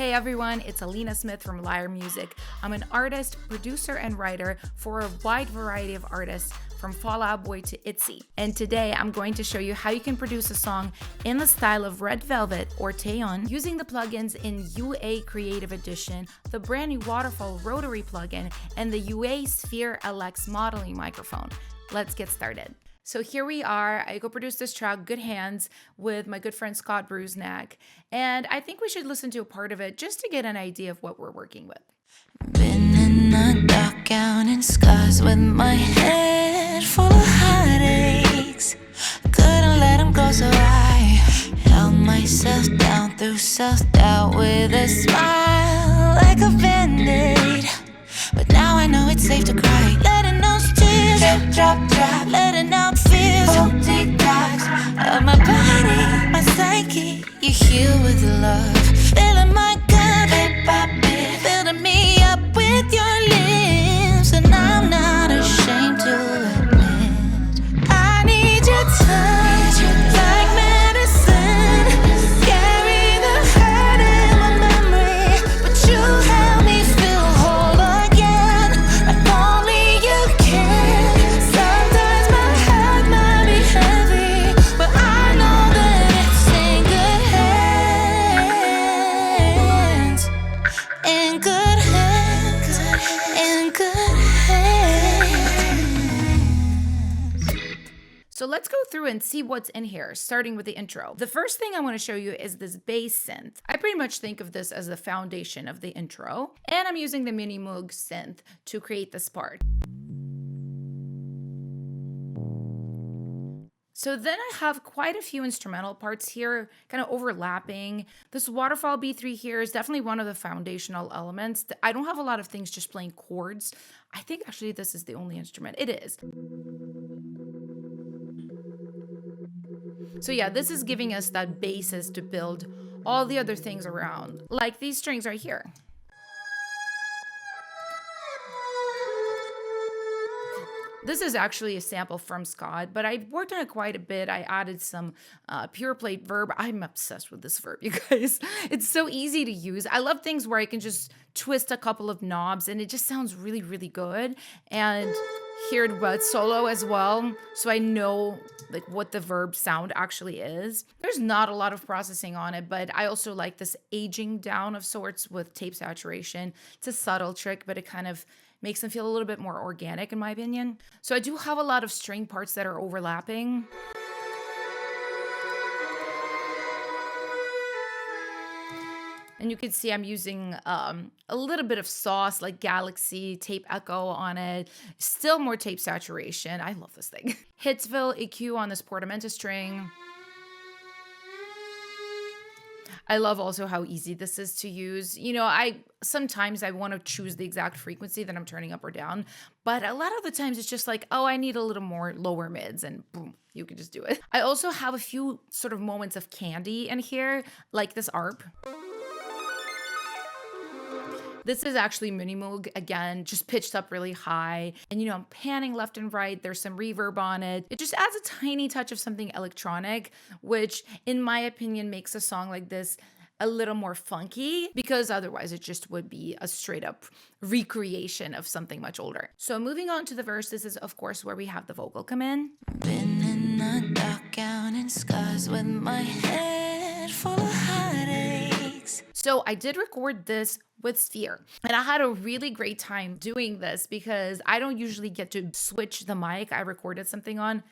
Hey everyone, it's Alina Smith from LYRE Music. I'm an artist, producer, and writer for a wide variety of artists from Fall Out Boy to ITZY. And today I'm going to show you how you can produce a song in the style of Red Velvet or Taeyeon using the plugins in UA Creative Edition, the brand new Waterfall Rotary plugin, and the UA Sphere LX modeling microphone. Let's get started. So here we are. I co-produced this track, Good Hands, with my good friend Scott Brusnak. And I think we should listen to a part of it just to get an idea of what we're working with. Been in a dark gown and scars with my head full of heartaches. Couldn't let them go, so I held myself down through self-doubt with a smile like a band-aid. But now I know it's safe to cry, letting those tears drop, drop, drop, letting out fears, deep dives of my body, my psyche. You heal with love, filling my cup bit by bit, filling me up with your lips, and I'm not ashamed to admit I need your touch, like medicine. Carry the hurt in my memory, but you help me feel whole again, like only you can. Sometimes my heart might be heavy, but I know that it's in good hands, in good hands, in good hands. So let's go through and see what's in here, starting with the intro. The first thing I want to show you is this bass synth. I pretty much think of this as the foundation of the intro, and I'm using the Mini Moog synth to create this part. So then I have quite a few instrumental parts here, kind of overlapping. This waterfall B3 here is definitely one of the foundational elements. I don't have a lot of things just playing chords. I think actually this is the only instrument. It is. So yeah, this is giving us that basis to build all the other things around, like these strings right here. This is actually a sample from Scott, but I worked on it quite a bit. I added some pure plate verb. I'm obsessed with this verb, you guys. It's so easy to use. I love things where I can just twist a couple of knobs and it just sounds really, really good. And hear it solo as well, so I know like what the verb sound actually is. There's not a lot of processing on it, but I also like this aging down of sorts with tape saturation. It's a subtle trick, but it kind of makes them feel a little bit more organic in my opinion. So I do have a lot of string parts that are overlapping. And you can see I'm using a little bit of sauce like Galaxy, tape echo on it. Still more tape saturation. I love this thing. Hitsville EQ on this portamento string. I love also how easy this is to use. You know, sometimes I want to choose the exact frequency that I'm turning up or down, but a lot of the times it's just like, oh, I need a little more lower mids, and boom, you can just do it. I also have a few sort of moments of candy in here, like this ARP. This is actually Mini Moog, again, just pitched up really high. And you know, I'm panning left and right. There's some reverb on it. It just adds a tiny touch of something electronic, which in my opinion makes a song like this a little more funky, because otherwise it just would be a straight up recreation of something much older. So moving on to the verse, this is of course where we have the vocal come in. Been in a dark gown and scars with my head full of heartaches. So I did record this with Sphere, and I had a really great time doing this because I don't usually get to switch the mic I recorded something on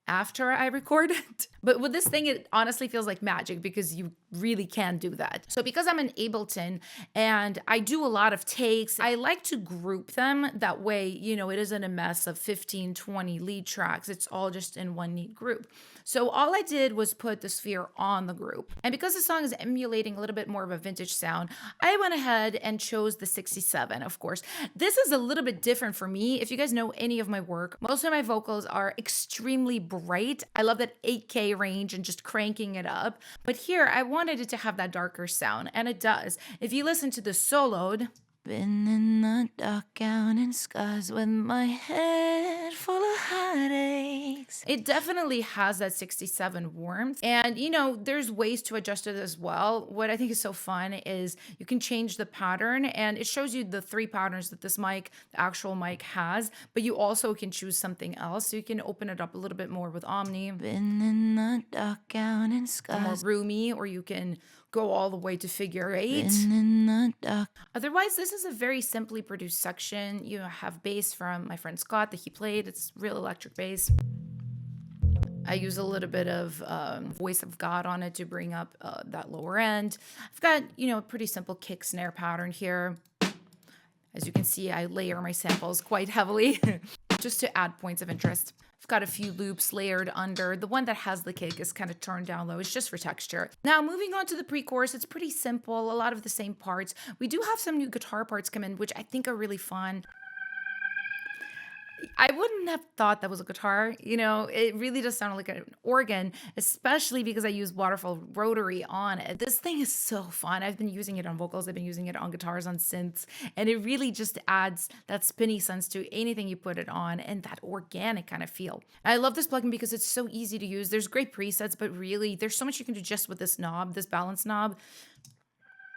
after I record it. But with this thing, it honestly feels like magic because you really can do that. So because I'm in Ableton and I do a lot of takes, I like to group them. That way, you know, it isn't a mess of 15, 20 lead tracks. It's all just in one neat group. So all I did was put the Sphere on the group. And because the song is emulating a little bit more of a vintage sound, I went ahead and chose the 67, of course. This is a little bit different for me. If you guys know any of my work, most of my vocals are extremely bright. I love that 8K range and just cranking it up. But here I wanted it to have that darker sound, and it does. If you listen to the soloed, Been in the dark gown and scars with my head full of heartaches. It definitely has that 67 warmth. And, you know, there's ways to adjust it as well. What I think is so fun is you can change the pattern and it shows you the 3 patterns that this mic, the actual mic has, but you also can choose something else. So you can open it up a little bit more with Omni. Been in the dark gown and scars. More roomy, or you can go all the way to figure 8. Been in the dark. Otherwise, this is a very simply produced section. You have bass from my friend Scott that he played. It's real electric bass. I use a little bit of Voice of God on it to bring up that lower end. I've got, you know, a pretty simple kick snare pattern here. As you can see, I layer my samples quite heavily just to add points of interest. I've got a few loops layered under. The one that has the kick is kind of turned down low. It's just for texture. Now, moving on to the pre-chorus, it's pretty simple. A lot of the same parts. We do have some new guitar parts come in, which I think are really fun. I wouldn't have thought that was a guitar. You know, it really does sound like an organ, especially because I use waterfall rotary on it. This thing is so fun. I've been using it on vocals. I've been using it on guitars, on synths, and it really just adds that spinny sense to anything you put it on and that organic kind of feel. I love this plugin because it's so easy to use. There's great presets, but really there's so much you can do just with this knob, this balance knob.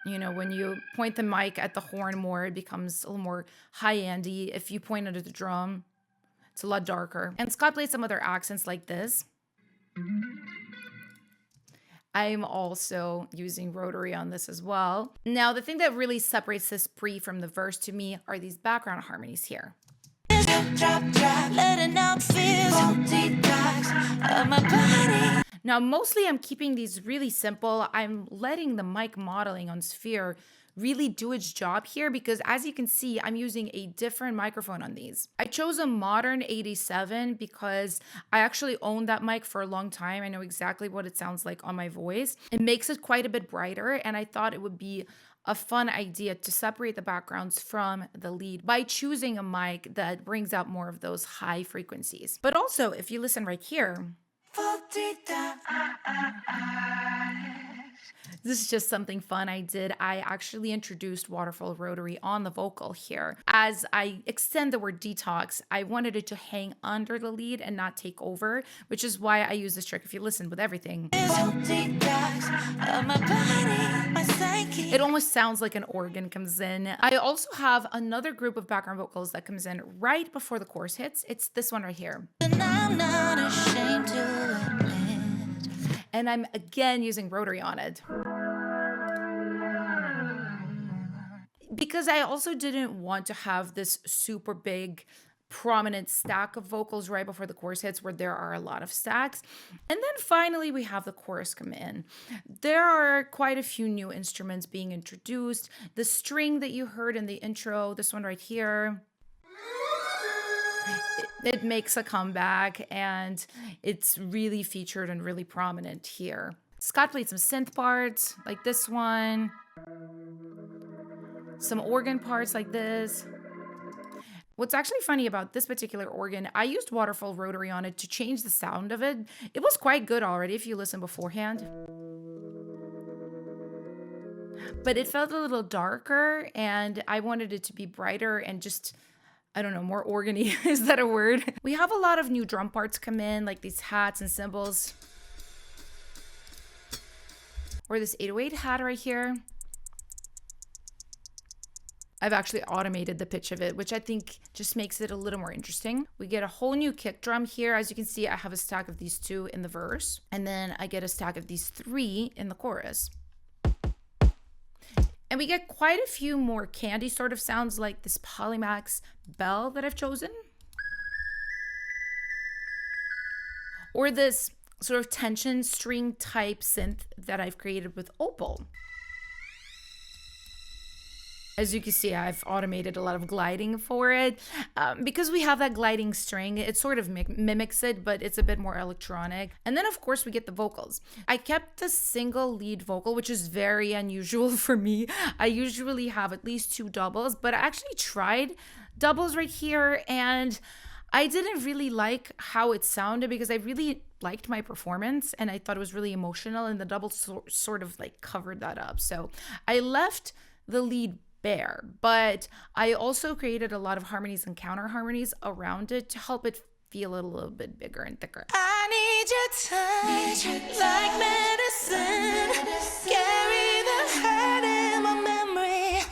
You know, when you point the mic at the horn more, it becomes a little more high-endy. If you point it at the drum, it's a lot darker. And Scott played some other accents like this. I'm also using rotary on this as well. Now, the thing that really separates this pre from the verse to me are these background harmonies here. Now, mostly I'm keeping these really simple. I'm letting the mic modeling on Sphere really do its job here because, as you can see, I'm using a different microphone on these. I chose a modern 87 because I actually owned that mic for a long time. I know exactly what it sounds like on my voice. It makes it quite a bit brighter, and I thought it would be a fun idea to separate the backgrounds from the lead by choosing a mic that brings out more of those high frequencies. But also, if you listen right here, this is just something fun I did. I actually introduced waterfall rotary on the vocal here. As I extend the word detox, I wanted it to hang under the lead and not take over, which is why I use this trick. If you listen with everything, it almost sounds like an organ comes in. I also have another group of background vocals that comes in right before the chorus hits. It's this one right here. And I'm not ashamed to admit. And I'm again using rotary on it. Because I also didn't want to have this super big prominent stack of vocals right before the chorus hits where there are a lot of stacks. And then finally we have the chorus come in. There are quite a few new instruments being introduced. The string that you heard in the intro, this one right here, it makes a comeback and it's really featured and really prominent here. Scott played some synth parts like this one, some organ parts like this. What's actually funny about this particular organ, I used waterfall rotary on it to change the sound of it. It was quite good already if you listen beforehand. But it felt a little darker and I wanted it to be brighter and just, I don't know, more organy. Is that a word? We have a lot of new drum parts come in, like these hats and cymbals. Or this 808 hat right here. I've actually automated the pitch of it, which I think just makes it a little more interesting. We get a whole new kick drum here. As you can see, I have a stack of these 2 in the verse, and then I get a stack of these 3 in the chorus. And we get quite a few more candy sort of sounds like this Polymax bell that I've chosen. Or this sort of tension string type synth that I've created with Opal. As you can see, I've automated a lot of gliding for it. Because we have that gliding string, it sort of mimics it, but it's a bit more electronic. And then, of course, we get the vocals. I kept the single lead vocal, which is very unusual for me. I usually have at least 2 doubles, but I actually tried doubles right here, and I didn't really like how it sounded because I really liked my performance, and I thought it was really emotional, and the double sort of like covered that up. So I left the lead bare. But I also created a lot of harmonies and counter harmonies around it to help it feel a little bit bigger and thicker. I need your touch like medicine. Carry the hurt in my memory.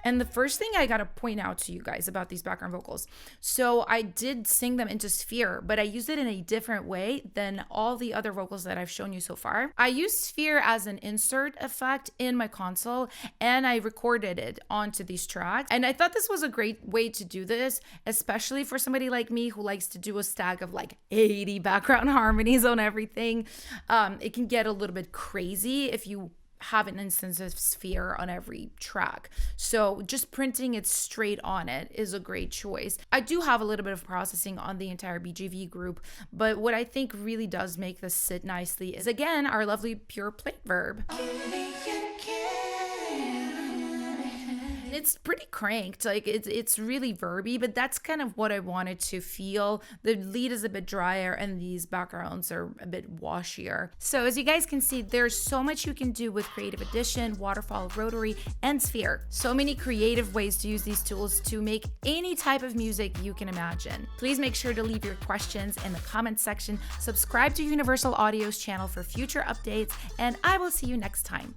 And the first thing I gotta point out to you guys about these background vocals, so I did sing them into Sphere, but I used it in a different way than all the other vocals that I've shown you so far. I used Sphere as an insert effect in my console, and I recorded it onto these tracks. And I thought this was a great way to do this, especially for somebody like me who likes to do a stack of like 80 background harmonies on everything. It can get a little bit crazy if you have an instance of Sphere on every track. So just printing it straight on it is a great choice. I do have a little bit of processing on the entire BGV group, but what I think really does make this sit nicely is, again, our lovely pure plate verb. It's pretty cranked, like it's really verby, but that's kind of what I wanted to feel. The lead is a bit drier and these backgrounds are a bit washier. So as you guys can see, there's so much you can do with Creative Edition, Waterfall, Rotary, and Sphere. So many creative ways to use these tools to make any type of music you can imagine. Please make sure to leave your questions in the comments section, subscribe to Universal Audio's channel for future updates, and I will see you next time.